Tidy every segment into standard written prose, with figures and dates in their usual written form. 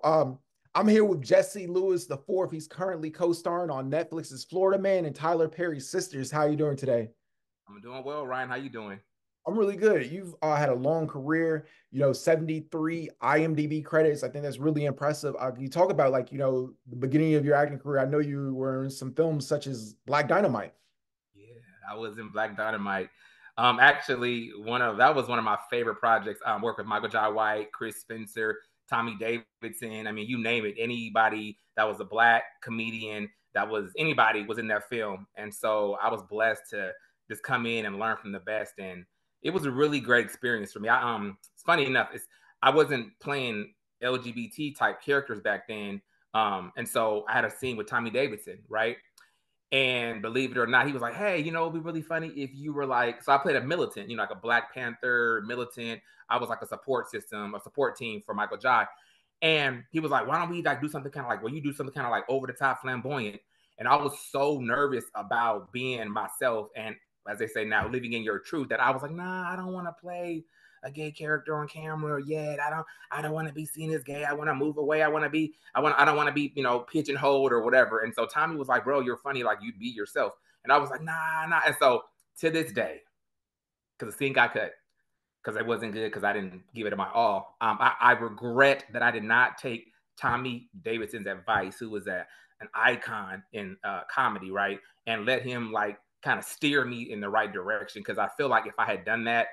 I'm here with Jesse Lewis the fourth. He's currently co-starring on Netflix's Florida Man and Tyler Perry's Sisters. How are you doing today? I'm doing well, Ryan. How you doing? I'm really good. You've had a long career, 73 IMDb credits. I think that's really impressive. You talk about like, the beginning of your acting career. I know you were in some films such as Black Dynamite. Yeah, I was in Black Dynamite. Actually, that was one of my favorite projects. Work with Michael Jai White, Chris Spencer, Tommy Davidson. I mean, you name it. Anybody that was a black comedian, that was anybody was in that film. And so I was blessed to just come in and learn from the best. And it was a really great experience for me. It's funny enough, I wasn't playing LGBT type characters back then. And so I had a scene with Tommy Davidson, right? And believe it or not, he was like, hey, it'd be really funny if you were like, so I played a militant, like a Black Panther militant. I was like a support system, a support team for Michael Jai. And he was like, why don't we like do something kind of like, well, you do something kind of like over the top flamboyant. And I was so nervous about being myself. And as they say now, living in your truth, that I was like, nah, I don't want to play a gay character on camera yet. I don't want to be seen as gay. I want to move away. I don't want to be, pigeonholed or whatever. And so Tommy was like, bro, you're funny. Like you be yourself. And I was like, nah. And so to this day, because the scene got cut, because it wasn't good, because I didn't give it my all. I regret that I did not take Tommy Davidson's advice, who was an icon in comedy, right? And let him like kind of steer me in the right direction. Because I feel like if I had done that,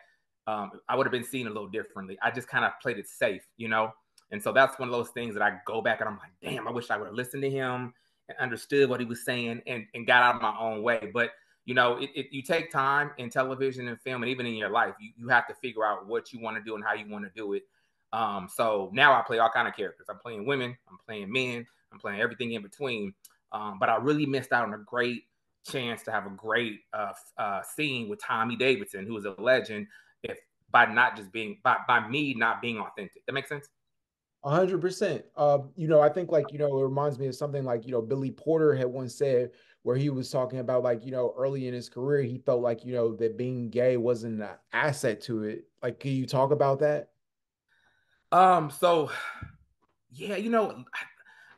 I would have been seen a little differently. I just kind of played it safe. And so that's one of those things that I go back and I'm like, damn, I wish I would have listened to him and understood what he was saying and got out of my own way. But you take time in television and film, and even in your life, you have to figure out what you want to do and how you want to do it. So now I play all kind of characters. I'm playing women, I'm playing men, I'm playing everything in between. But I really missed out on a great chance to have a great scene with Tommy Davidson, who is a legend. If by not just being by me not being authentic, that makes sense. 100%. I think like, it reminds me of something like, Billy Porter had once said where he was talking about like, early in his career, he felt like, that being gay wasn't an asset to it. Like, can you talk about that? So yeah,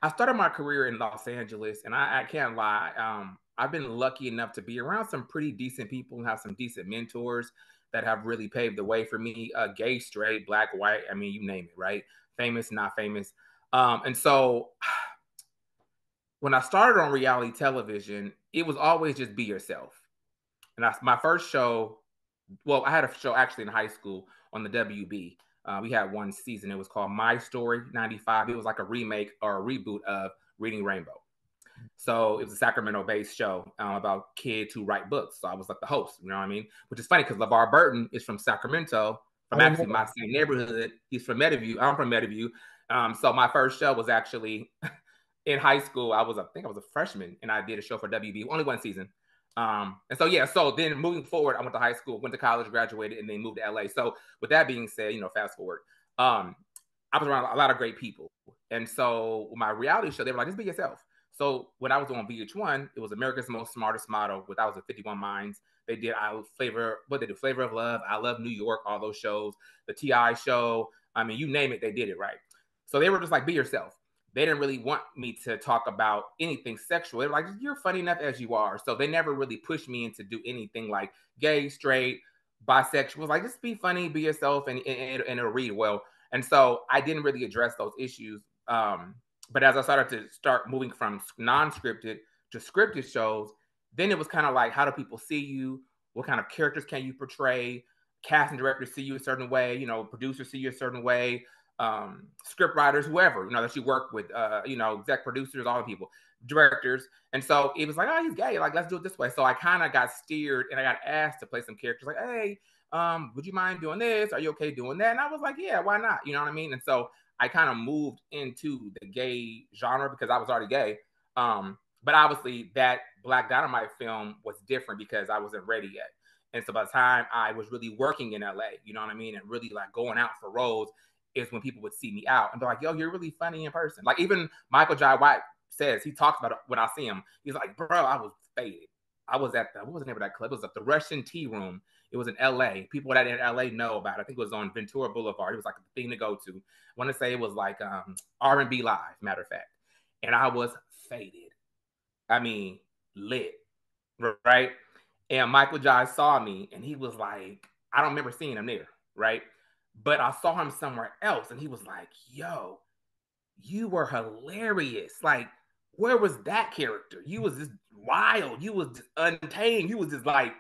I started my career in Los Angeles, and I can't lie. I've been lucky enough to be around some pretty decent people and have some decent mentors that have really paved the way for me. Gay, straight, black, white. I mean, you name it, right? Famous, not famous. And so when I started on reality television, it was always just be yourself. And my first show, well, I had a show actually in high school on the WB. We had one season. It was called My Story 95. It was like a remake or a reboot of Reading Rainbow. So it was a Sacramento based show about kids who write books. So I was like the host, you know what I mean? Which is funny because LeVar Burton is from Sacramento, I from didn't actually know. my same neighborhood. He's from Meadowview. I'm from Meadowview. So my first show was actually in high school. I think I was a freshman, and I did a show for WB, only one season. And so yeah, so then moving forward, I went to high school, went to college, graduated, and then moved to LA. So with that being said, fast forward, um, I was around a lot of great people, and so my reality show, they were like, just be yourself. So when I was on VH1, it was America's Most Smartest Model. With I was at 51 Minds. They did Flavor of Love, I Love New York, all those shows, the Ti show. I mean, you name it, they did it right. So they were just like, be yourself. They didn't really want me to talk about anything sexual. They were like, you're funny enough as you are. So they never really pushed me into do anything like gay, straight, bisexual. It was like, just be funny, be yourself, and it'll read well. And so I didn't really address those issues. But as I started to start moving from non-scripted to scripted shows, then it was kind of like, how do people see you? What kind of characters can you portray? Casting directors see you a certain way, producers see you a certain way, script writers, whoever, that you work with, exec producers, all the people, directors. And so it was like, oh, he's gay. Like, let's do it this way. So I kind of got steered and I got asked to play some characters like, hey, would you mind doing this? Are you okay doing that? And I was like, yeah, why not? You know what I mean? And so I kind of moved into the gay genre because I was already gay. But obviously that Black Dynamite film was different because I wasn't ready yet. And so by the time I was really working in LA, you know what I mean? And really like going out for roles is when people would see me out and they're like, yo, you're really funny in person. Like even Michael Jai White says, he talks about it when I see him. He's like, bro, I was faded. I was at the, what was the name of that club? It was at the Russian Tea Room. It was in LA. People that in LA know about it. I think it was on Ventura Boulevard. It was like a thing to go to. I want to say it was like R&B Live, matter of fact. And I was faded. I mean, lit, right? And Michael Jai saw me and he was like, I don't remember seeing him there, right? But I saw him somewhere else and he was like, yo, you were hilarious. Like, where was that character? You was just wild. You was just untamed. You was just like,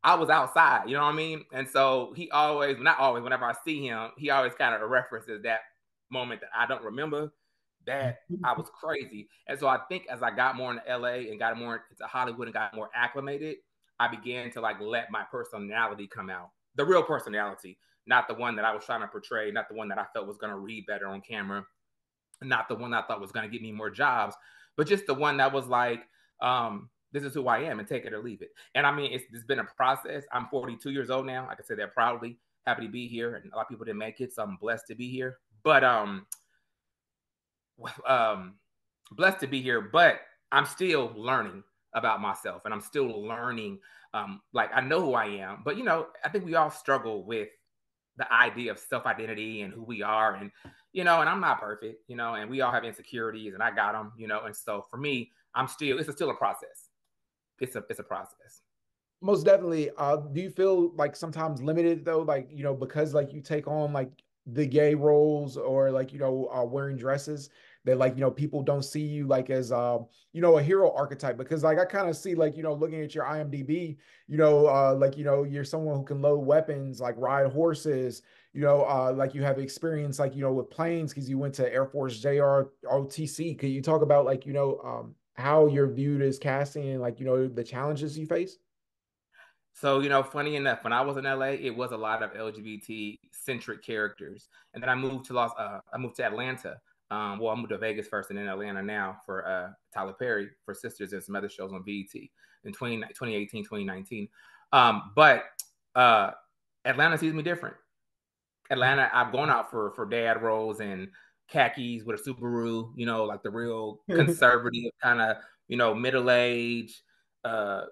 I was outside. You know what I mean? And so he always, not always, whenever I see him, he always kind of references that moment that I don't remember. That I was crazy. And so I think as I got more into LA and got more into Hollywood and got more acclimated, I began to like let my personality come out. The real personality, not the one that I was trying to portray, not the one that I felt was going to read better on camera, not the one I thought was going to get me more jobs, but just the one that was like, this is who I am and take it or leave it. And I mean, it's been a process. I'm 42 years old now. I can say that proudly. Happy to be here. And a lot of people didn't make it, so I'm blessed to be here. But blessed to be here, but I'm still learning about myself and I'm still learning. Like I know who I am, but you know, I think we all struggle with the idea of self-identity and who we are. And, you know, and I'm not perfect, you know, and we all have insecurities and I got them, you know. And so for me, it's still a process. It's a process. Most definitely. Do you feel like sometimes limited though, like because like you take on like the gay roles or like wearing dresses that like people don't see you like as a hero archetype because like I kind of see like looking at your IMDb, like you're someone who can load weapons, like ride horses, like you have experience like with planes because you went to Air Force JROTC. Could you talk about like how you're viewed as casting and like the challenges you face? So, you know, funny enough, when I was in LA, it was a lot of LGBT centric characters. And then I moved to Atlanta. Well, I moved to Vegas first and in Atlanta now for Tyler Perry for Sisters and some other shows on BET in 2018, 2019. But Atlanta sees me different. Atlanta, I've gone out for dad roles and khakis with a Subaru, you know, like the real conservative kind of, you know, middle age, uh,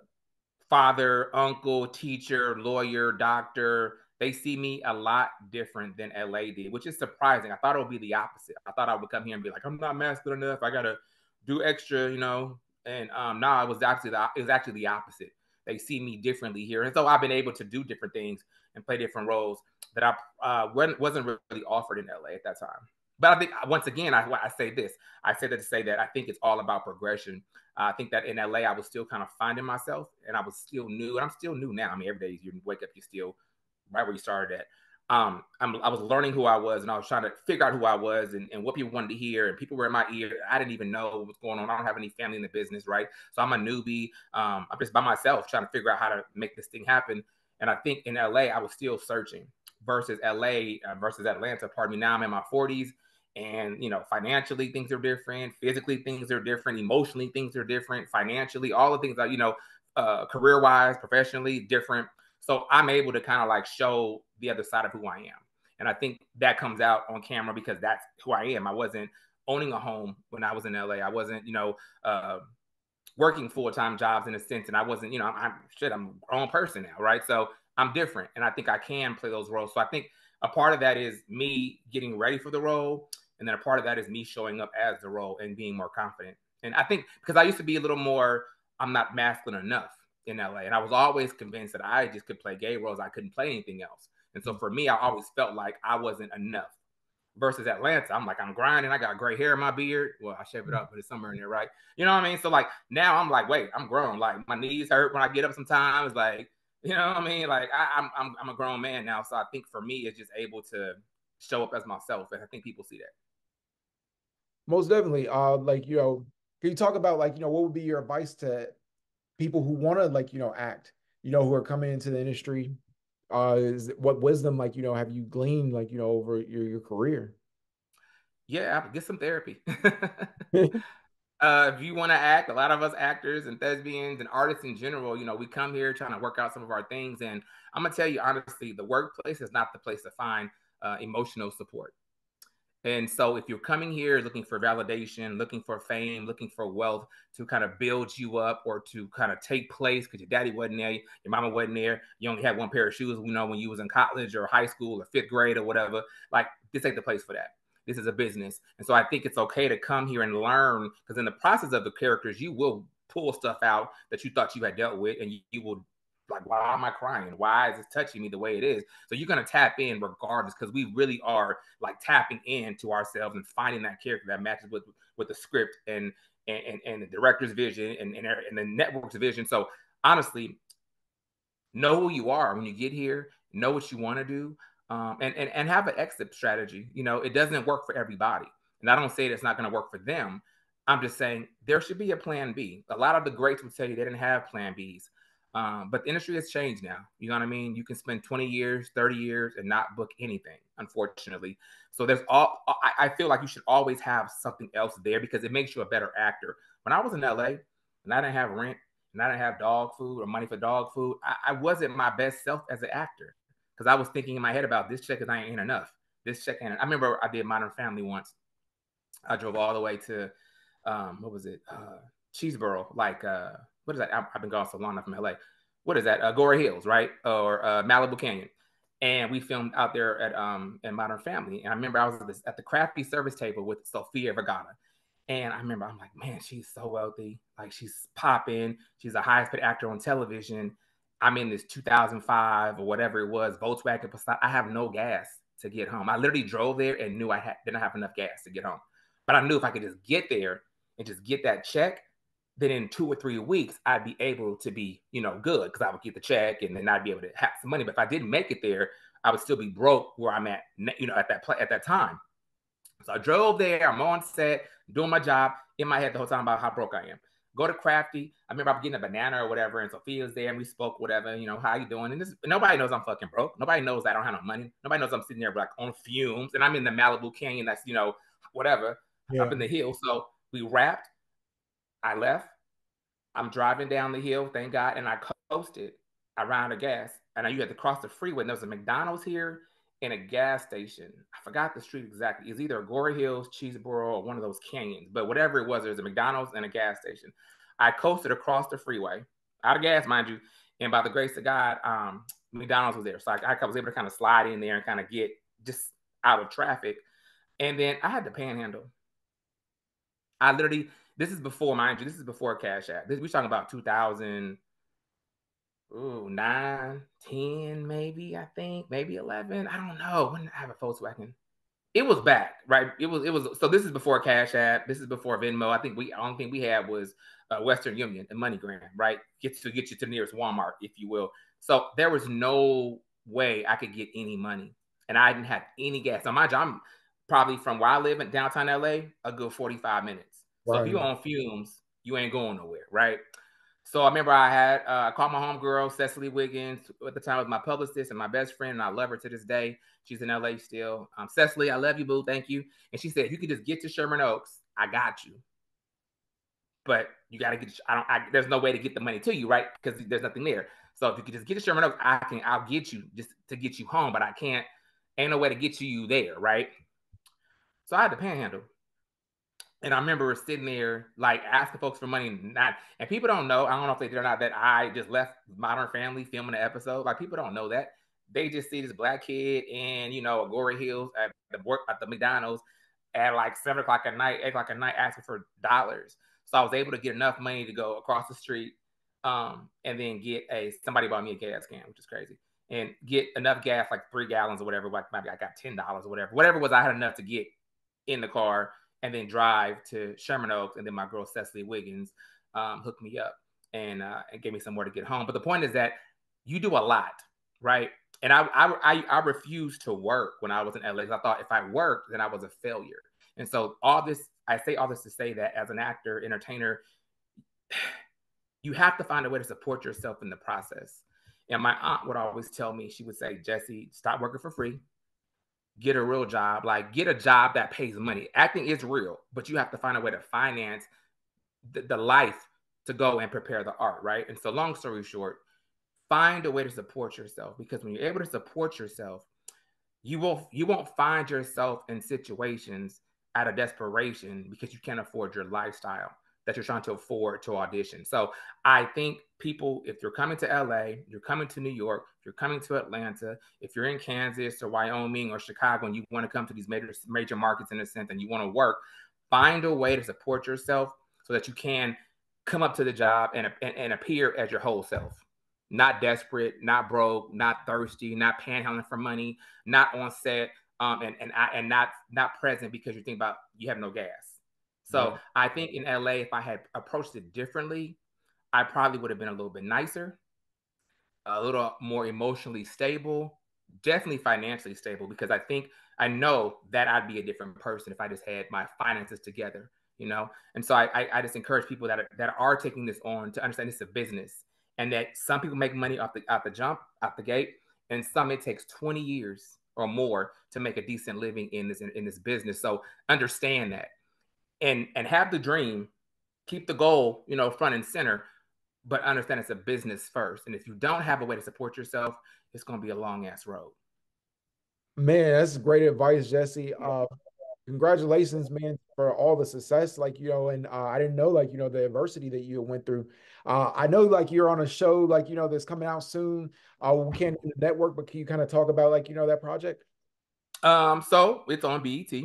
father, uncle, teacher, lawyer, doctor. They see me a lot different than LA did, which is surprising. I thought it would be the opposite. I thought I would come here and be like, I'm not masculine enough. I gotta do extra, you know. And no, it was actually the opposite. They see me differently here, and so I've been able to do different things and play different roles that I wasn't really offered in LA at that time. But I think once again, I say this. I say that to say that I think it's all about progression. I think that in LA, I was still kind of finding myself, and I was still new, and I'm still new now. I mean, every day you wake up, you're still right where you started at. I was learning who I was, and I was trying to figure out who I was and what people wanted to hear. And people were in my ear. I didn't even know what was going on. I don't have any family in the business, right? So I'm a newbie. I'm just by myself trying to figure out how to make this thing happen. And I think in LA, I was still searching versus LA versus Atlanta. Pardon me. Now I'm in my 40s. And you know, financially things are different, physically things are different, emotionally things are different, financially, all the things that career-wise, professionally different. So I'm able to kind of like show the other side of who I am. And I think that comes out on camera because that's who I am. I wasn't owning a home when I was in LA. I wasn't, working full-time jobs in a sense. And I wasn't, I'm a grown person now, right? So I'm different. And I think I can play those roles. So I think a part of that is me getting ready for the role. And then a part of that is me showing up as the role and being more confident. And I think because I used to be a little more, I'm not masculine enough in LA. And I was always convinced that I just could play gay roles. I couldn't play anything else. And so for me, I always felt like I wasn't enough. Versus Atlanta, I'm like, I'm grinding. I got gray hair in my beard. Well, I shave it up, but it's somewhere in there, right? You know what I mean? So like now I'm like, wait, I'm grown. Like my knees hurt when I get up sometimes. Like, you know what I mean? Like I'm a grown man now. So I think for me, it's just able to show up as myself. And I think people see that. Most definitely. Like, can you talk about like, what would be your advice to people who want to like, act, who are coming into the industry? What wisdom like, have you gleaned like, over your career? Yeah, get some therapy. If you want to act, a lot of us actors and thespians and artists in general, you know, we come here trying to work out some of our things. And I'm gonna tell you honestly, the workplace is not the place to find emotional support. And so if you're coming here looking for validation, looking for fame, looking for wealth to kind of build you up or to kind of take place because your daddy wasn't there, your mama wasn't there, you only had one pair of shoes, when you was in college or high school or fifth grade or whatever, like this ain't the place for that. This is a business. And so I think it's okay to come here and learn, because in the process of the characters, you will pull stuff out that you thought you had dealt with, and you will like, why am I crying? Why is this touching me the way it is? So you're going to tap in regardless, because we really are like tapping into ourselves and finding that character that matches with the script and the director's vision and the network's vision. So honestly, know who you are when you get here, know what you want to do, and have an exit strategy. It doesn't work for everybody. And I don't say it's not going to work for them. I'm just saying there should be a plan B. A lot of the greats would tell you they didn't have plan Bs. But the industry has changed now. You know what I mean? You can spend 20 years, 30 years and not book anything, unfortunately. So I feel like you should always have something else there because it makes you a better actor. When I was in LA and I didn't have rent and I didn't have dog food or money for dog food, I wasn't my best self as an actor because I was thinking in my head about this check ain't enough. This check ain't. I remember I did Modern Family once. I drove all the way to, what was it? Cheeseboro, what is that? I've been gone so long from LA. What is that? Agora Hills, right? Or Malibu Canyon. And we filmed out there at Modern Family. And I remember I was at the crafty service table with Sofia Vergara. And I remember I'm like, man, she's so wealthy. Like she's popping. She's the highest paid actor on television. I'm in this 2005 or whatever it was, Volkswagen Passat. I have no gas to get home. I literally drove there and knew didn't have enough gas to get home. But I knew if I could just get there and just get that check, then in 2 or 3 weeks, I'd be able to be, good because I would get the check and then I'd be able to have some money. But if I didn't make it there, I would still be broke where I'm at, at that time. So I drove there. I'm on set, doing my job in my head the whole time about how broke I am. Go to Crafty. I remember I'm getting a banana or whatever, and Sophia's there, and we spoke, whatever, how you doing? And nobody knows I'm fucking broke. Nobody knows I don't have no money. Nobody knows I'm sitting there like on fumes, and I'm in the Malibu Canyon. That's whatever up in the hills. So we wrapped. I left. I'm driving down the hill, thank God, and I coasted. I ran out of gas, and you had to cross the freeway. And there was a McDonald's here and a gas station. I forgot the street exactly. It's either Agora Hills, Cheeseboro, or one of those canyons. But whatever it was, there was a McDonald's and a gas station. I coasted across the freeway, out of gas, mind you. And by the grace of God, McDonald's was there. So I was able to kind of slide in there and kind of get just out of traffic. And then I had to panhandle. I literally, this is before, mind you, this is before Cash App. We're talking about 2009, 10, maybe, I think, maybe 11. I don't know. When did I have a Volkswagen? It was back, right? It was. So this is before Cash App. This is before Venmo. I think only thing we had was Western Union and MoneyGram, right? Get you to the nearest Walmart, if you will. So there was no way I could get any money, and I didn't have any gas. So mind you, I'm probably from where I live in downtown LA, a good 45 minutes. So if you're on fumes, you ain't going nowhere, right? So I remember I called my homegirl, Cecily Wiggins, at the time was my publicist and my best friend, and I love her to this day. She's in LA still. Cecily, I love you, boo. Thank you. And she said, if you could just get to Sherman Oaks, I got you. But you got to get, there's no way to get the money to you, right? Because there's nothing there. So if you could just get to Sherman Oaks, I'll get you just to get you home, but ain't no way to get you there, right? So I had to panhandle. And I remember sitting there like asking folks for money, and people don't know. I don't know if they did or not that I just left Modern Family filming the episode. Like people don't know that. They just see this black kid in Agora Hills at the McDonald's at like 7 o'clock at night, 8 o'clock at night, asking for dollars. So I was able to get enough money to go across the street, and then somebody bought me a gas can, which is crazy, and get enough gas, like 3 gallons or whatever. Like maybe I got $10 or whatever it was. I had enough to get in the car. And then drive to Sherman Oaks, and then my girl Cecily Wiggins hooked me up and gave me somewhere to get home. But the point is that you do a lot, right? And I refused to work when I was in LA. I thought if I worked, then I was a failure. And so I say all this to say that as an actor, entertainer, you have to find a way to support yourself in the process. And my aunt would always tell me, she would say, Jesse, stop working for free. Get a real job, like get a job that pays money. Acting is real, but you have to find a way to finance the life to go and prepare the art, right? And so long story short, find a way to support yourself, because when you're able to support yourself, you won't find yourself in situations out of desperation because you can't afford your lifestyle that you're trying to afford to audition. So I think people, if you're coming to LA, you're coming to New York, if you're coming to Atlanta, if you're in Kansas or Wyoming or Chicago and you want to come to these major markets in a sense and you want to work, find a way to support yourself so that you can come up to the job and appear as your whole self. Not desperate, not broke, not thirsty, not panhandling for money, not on set, and not present because you think about you have no gas. Yeah. So I think in LA, if I had approached it differently, I probably would have been a little bit nicer, a little more emotionally stable, definitely financially stable, because I think I know that I'd be a different person if I just had my finances together, you know? And so I just encourage people that are taking this on to understand it's a business and that some people make money out the jump, out the gate, and some it takes 20 years or more to make a decent living in this business. So understand that and have the dream, keep the goal, you know, front and center, but understand it's a business first. And if you don't have a way to support yourself, it's going to be a long ass road. Man, that's great advice, Jesse. Congratulations, man, for all the success. Like, and I didn't know, like, the adversity that you went through. I know, like, you're on a show, like, that's coming out soon. We can't do the network, but can you kind of talk about, like, that project? So it's on BET,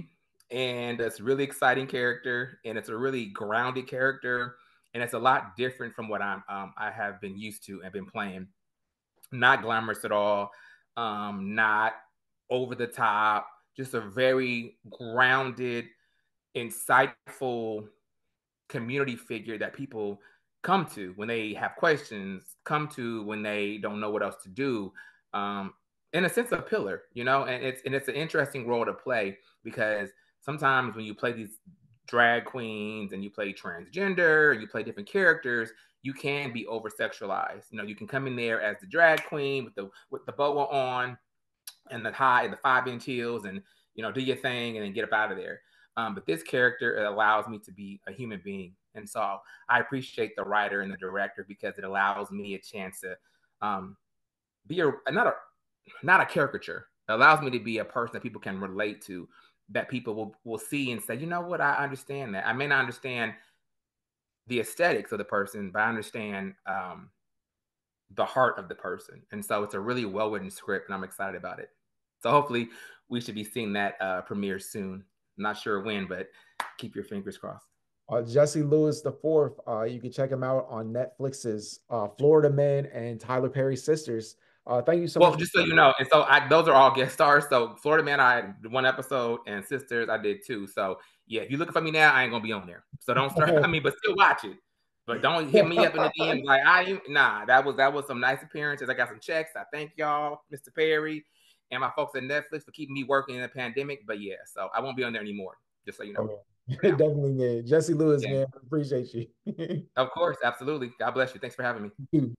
and it's a really exciting character, and it's a really grounded character, and it's a lot different from what I have been used to and been playing. Not glamorous at all, not over the top, just a very grounded, insightful community figure that people come to when they have questions, come to when they don't know what else to do. In a sense, a pillar, you know, and it's an interesting role to play because sometimes when you play these drag queens and you play transgender, you play different characters, you can be over sexualized. You know, you can come in there as the drag queen with the boa on and the 5-inch heels and do your thing and then get up out of there. But this character allows me to be a human being, and so I appreciate the writer and the director because it allows me a chance to be not a caricature. It allows me to be a person that people can relate to, that people will see and say, you know what, I understand that. I may not understand the aesthetics of the person, but I understand the heart of the person. And so it's a really well written script, and I'm excited about it. So hopefully we should be seeing that premiere soon. I'm not sure when, but keep your fingers crossed. Jesse Lewis the fourth. You can check him out on Netflix's Florida Man and Tyler Perry Sisters. Thank you so Well, much. just so you know, and so those are all guest stars. So Florida Man, I had one episode, and Sisters, I did two. So yeah, if you're looking for me now, I ain't gonna be on there. So don't start. I mean, but still watch it. But don't hit me up in the DMs like nah. That was some nice appearances. I got some checks. I thank y'all, Mr. Perry, and my folks at Netflix for keeping me working in the pandemic. But yeah, so I won't be on there anymore. Just so you know. Definitely, man. Jesse Lewis, Yeah, man. Appreciate you. of course, absolutely. God bless you. Thanks for having me.